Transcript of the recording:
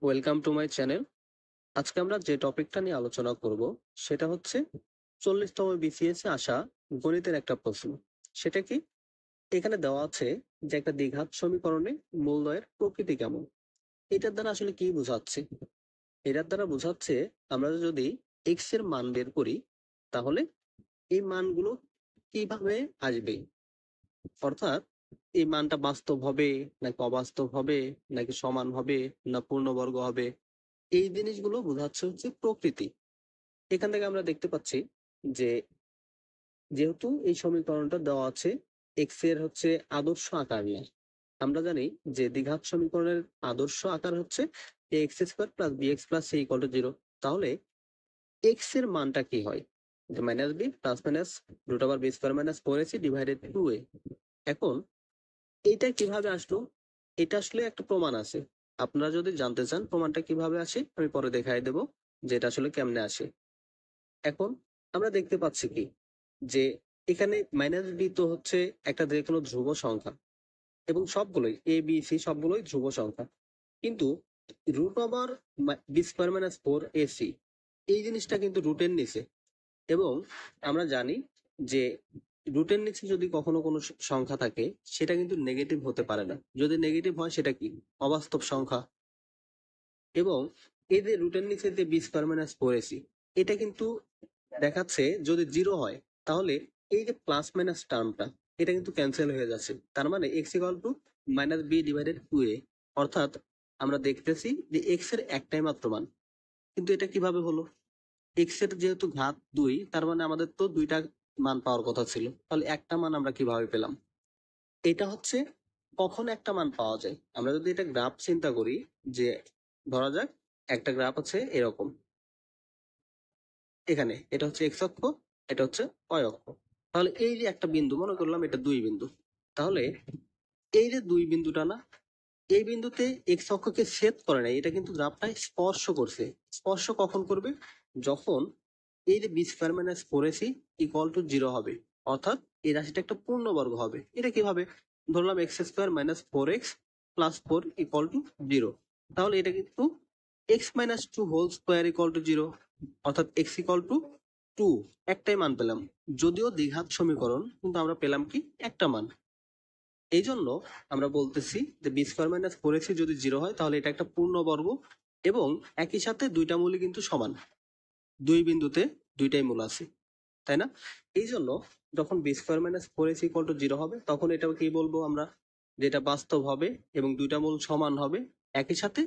Welcome to my channel. আজকে আমরা যে টপিকটা নিয়ে আলোচনা করব সেটা হচ্ছে 40তম বিসিএস এ আসা গণিতের একটা প্রশ্ন। সেটা কি? এখানে দেওয়া আছে যে একটা দ্বিঘাত সমীকরণে মূলদয়ের প্রকৃতি কেমন। এটার দ্বারা আসলে কি বোঝাচ্ছে? এটার দ্বারা বোঝাচ্ছে আমরা যদি এক্স এর মান বের করি তাহলে এই মানগুলো কিভাবে আসবে, অর্থাৎ এই মানটা বাস্তব হবে নাকি অবাস্তব হবে, নাকি সমান হবে না পূর্ণবর্গ হবে, এই জিনিসগুলো বোঝাচ্ছে হচ্ছে প্রকৃতি। এখান থেকে আমরা দেখতে পাচ্ছি যে যেহেতু এই সমীকরণটা দেওয়া আছে এক্স এর হচ্ছে আদর্শ আকার নিয়ে, আমরা জানি যে দ্বিঘাত সমীকরণের আদর্শ আকার হচ্ছে x square plus b x plus c equal to zero. তাহলে এক্স এর মানটা কি হয়? Minus b plus minus root over B square minus four a c divided two a. এখন এইটা কিভাবে আসলো? এটা আসলে একটা প্রমাণ আছে। আপনারা যদি জানতে চান প্রমাণটা কিভাবে আসে আমি পরে দেখাই দেবো যে এটা আসলে কেমনে আসে। এখন আমরা দেখতে পাচ্ছি কি যে এখানে মাইনাস বি তো হচ্ছে একটা যে কোনো ধ্রুব সংখ্যা, এবং সবগুলোই এ বি সি সবগুলোই ধ্রুব সংখ্যা। কিন্তু root over B square minus four A C এই জিনিসটা কিন্তু রুটের নিচে, এবং আমরা জানি যে রুটের নিচে যদি কখনো কোনো সংখ্যা থাকে সেটা কিন্তু নেগেটিভ হতে পারে না। যদি নেগেটিভ হয় সেটা কি? অবাস্তব সংখ্যা। এবং এই যে রুটের নিচে যে B square minus four AC, এটা কিন্তু দেখাচ্ছে যদি জিরো হয় তাহলে এই যে প্লাস মাইনাস টার্মটা এটা কিন্তু ক্যান্সেল হয়ে যাচ্ছে। তার মানে x equal to minus b divided two a. অর্থাৎ আমরা দেখতেছি যে এক্স এর একটাই মাত্র মান। কিন্তু এটা কিভাবে হলো? এক্স এর যেহেতু ঘাত দুই, তার মানে আমাদের তো দুইটা মান পাওয়ার কথা ছিল, তাহলে একটা মান আমরা কিভাবে পেলাম? এটা হচ্ছে কখন একটা মান পাওয়া যায়, আমরা যদি এটা গ্রাফ চিন্তা করি, যে ধরা যাক একটা গ্রাফ আছে এরকম, এখানে এটা হচ্ছে এক্স অক্ষ, এটা হচ্ছে ওয়াই অক্ষ। তাহলে এই যে একটা বিন্দু মনে করলাম এটা দুই বিন্দু, তাহলে এই যে দুই বিন্দুটা না, এই বিন্দুতে এক্স অক্ষকে ছেদ করে নাই, এটা কিন্তু গ্রাফটাই স্পর্শ করছে। স্পর্শ কখন করবে? যখন এই যে B square minus four AC equal to zero হবে, অর্থাৎ এই রাশিটা একটা পূর্ণবর্গ হবে। এটা কিভাবে? ধরলাম x square minus four x plus four equal to zero. তাহলে এটা কিন্তু x minus two whole square equal to zero, অর্থাৎ এক্স ইকুয়াল টু টু। একটাই মান পেলাম, যদিও দ্বিঘাত সমীকরণ কিন্তু আমরা পেলাম কি? একটা মান। এই জন্য আমরা বলতেছি যে B square minus four x যদি জিরো হয় তাহলে এটা একটা পূর্ণবর্গ, এবং একই সাথে দুইটা মূলই কিন্তু সমান। দুই বিন্দুতে দুইটাই মূল আছে, তাই না? এই জন্য যখন b square minus four x equal to zero হবে তখন এটা কি বলবো আমরা? যেটা বাস্তব হবে এবং দুইটা মূল সমান হবে একই সাথে।